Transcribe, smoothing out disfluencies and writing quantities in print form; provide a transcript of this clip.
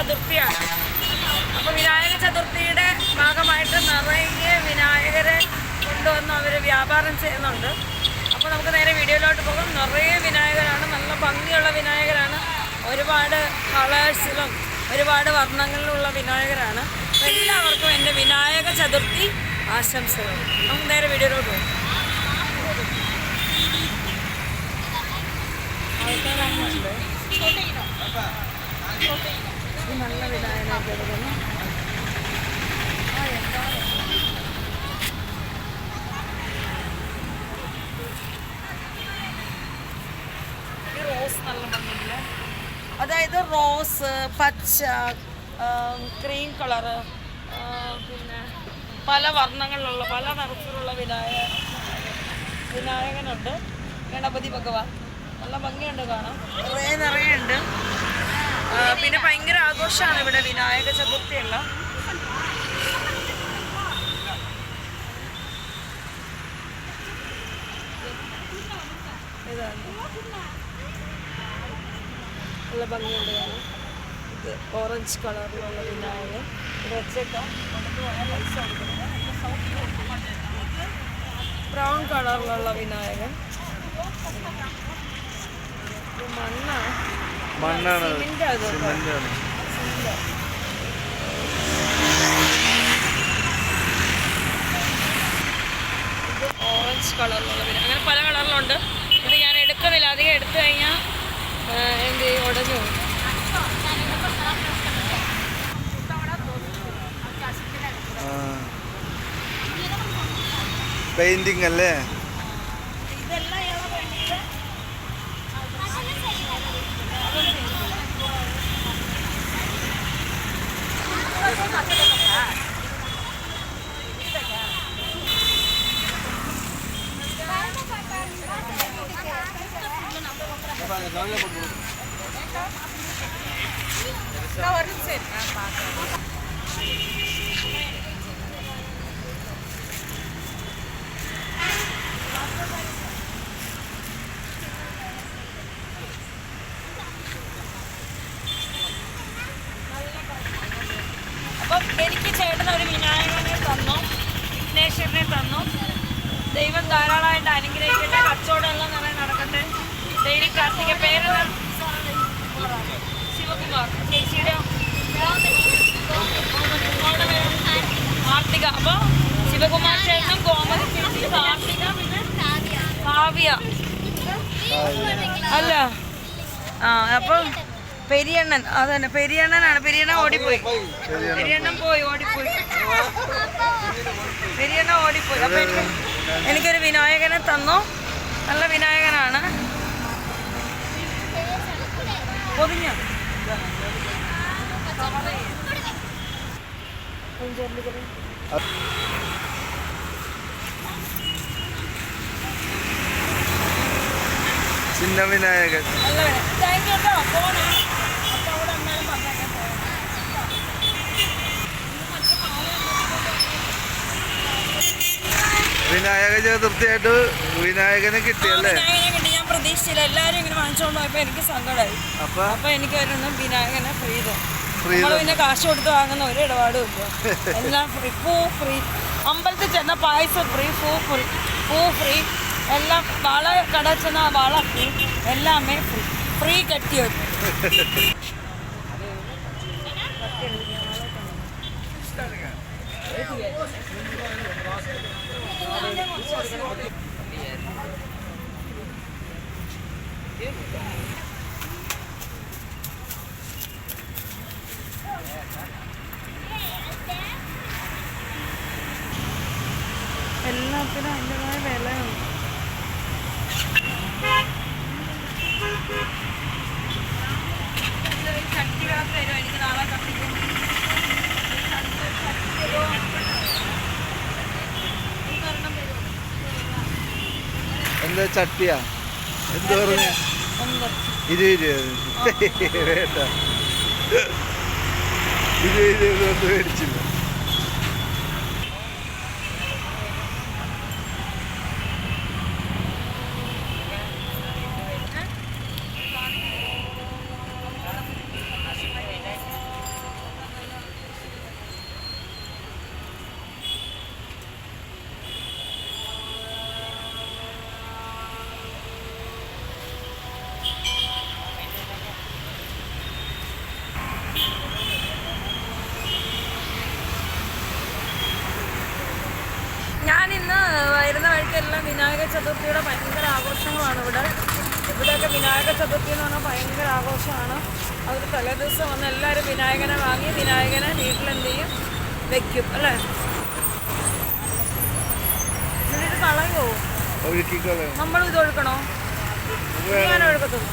ചതുർത്ഥിയാണ്. അപ്പോൾ വിനായക ചതുർത്ഥിയുടെ ഭാഗമായിട്ട് നിറയെ വിനായകരെ കൊണ്ടുവന്ന് അവർ വ്യാപാരം ചെയ്യുന്നുണ്ട്. അപ്പോൾ നമുക്ക് നേരെ വീഡിയോയിലോട്ട് പോകും. നിറയെ വിനായകരാണ്, നല്ല ഭംഗിയുള്ള വിനായകരാണ്, ഒരുപാട് കളേഴ്സിലും ഒരുപാട് വർണ്ണങ്ങളിലുള്ള വിനായകരാണ്. അപ്പോൾ എല്ലാവർക്കും എൻ്റെ വിനായക ചതുർത്ഥി ആശംസകൾ. നമുക്ക് നേരെ വീഡിയോയിലോട്ട് പോകും. ആൾക്കാരാണുണ്ട്, നല്ല വിനായകനായിട്ട് എടുക്കുന്നു. ഈ റോസ് നല്ല ഭംഗിയില്ല, അതായത് റോസ്, പച്ച, ക്രീം കളറ്, പിന്നെ പല വർണ്ണങ്ങളിലുള്ള പല നിറത്തിലുള്ള വിനായകനുണ്ട്. ഗണപതി ഭഗവാൻ നല്ല ഭംഗിയുണ്ട് കാണാൻ, നിറയെ ഉണ്ട്. പിന്നെ ഭയങ്കര ആഘോഷമാണ് ഇവിടെ വിനായക ചതുർത്ഥിയല്ല. ഇതാണ് നല്ല ഭംഗിയുണ്ട് കാണാൻ. ഇത് ഓറഞ്ച് കളറിലുള്ള വിനായകൻ. ഇത് വെച്ചേക്കാം, പൈസ കൊടുക്കുന്നത്. ബ്രൗൺ കളറിലുള്ള വിനായകൻ. മണ്ണാണ്, ഓറഞ്ച് കളറിലുള്ള വിനായകൻ. അങ്ങനെ പല കളറിലുണ്ട്. ഇത് ഞാൻ എടുക്കുന്നില്ല, അധികം എടുത്തു കഴിഞ്ഞാൽ എന്ത് ഉടഞ്ഞു പോകും. പെയിന്റിംഗ് അല്ലേ? അപ്പം എനിക്ക് ചേട്ടൻ ഒരു വിനായകനെ തന്നു, വിഘ്നേശ്വരനെ തന്നു. ദൈവം ധാരാളമായിട്ട് അനുഗ്രഹിക്കട്ടെ, കച്ചവടമെല്ലാം നിറയെ നടക്കട്ടെ. ഡെയിലി കാർത്തിക പേരെല്ലാം ശിവകുമാർ, ചേച്ചിയുടെ കാർത്തിക. അപ്പോൾ ശിവകുമാർ ചേട്ടനും ഗോമതി ചേച്ചി, കാർത്തിക, പിന്നെ കാവ്യ അല്ല. അപ്പം പെരിയണ്ണൻ, അതന്നെ പെരിയണ്ണനാണ്. പെരിയണ്ണൻ ഓടിപ്പോയി, പെരിയണ്ണൻ ഓടിപ്പോയി. അപ്പൊ എനിക്കൊരു വിനായകനെ തന്നു, നല്ല വിനായകനാണ്. പൊതിഞ്ഞ ചിന്ന വിനായകൻ. താങ്ക് യു കേട്ടോ. പോണേ, അപ്പൊ അവിടെ എന്നാലും പറഞ്ഞേക്കാൻ പോകണം. വിനായക ചതുർത്ഥിയായിട്ട് വിനായകനെ കിട്ടിയല്ലേ? ഞാൻ പ്രതീക്ഷിച്ചില്ല. എല്ലാവരും ഇങ്ങനെ വാങ്ങിച്ചോണ്ട് പോയപ്പോൾ എനിക്ക് സങ്കടമായി. അപ്പൊ എനിക്ക് ഒരെണ്ണം വിനായകനെ ഫ്രീ തന്നു. നമ്മൾ പിന്നെ കാശ് കൊടുത്ത് വാങ്ങുന്ന ഒരു ഇടപാടും ഇല്ല, എല്ലാം ഫ്രീ. പൂ ഫ്രീ, അമ്പലത്തിൽ ചെന്ന പായസം ഫ്രീ, പൂ ഫ്രീ, എല്ലാം. വള കട ചെന്ന വള ഫ്രീ, എല്ലാമേ ഫ്രീ കെട്ടിയോ. എല്ലാത്തിനും അതിൻ്റെതായ വിലയുണ്ട്. ചട്ടി വിളക്ക് തരുമോ? എനിക്ക് നാളെ കത്തിക്കും. എന്താ ചട്ടിയാ? എന്ത് പറഞ്ഞു? 20 വേണ്ട, 20 ഒന്നും മേടിച്ചില്ല. ചതുർത്ഥിയുടെ ഭയങ്കര ആഘോഷങ്ങളാണ് ഇവിടെ. ഇവിടെയൊക്കെ വിനായക ചതുർത്ഥി എന്ന് പറഞ്ഞാൽ ഭയങ്കര ആഘോഷമാണ്. അതൊരു തലേദിവസം വന്ന് എല്ലാവരും വിനായകനെ വാങ്ങി വിനായകനെ വീട്ടിലെന്ത് ചെയ്യും, വെക്കും അല്ലേ. എന്നിട്ട് കളയോ? നമ്മളും ഇത് ഒഴുക്കണോ? ഞാൻ ഒഴുക്കത്തുള്ളൂ.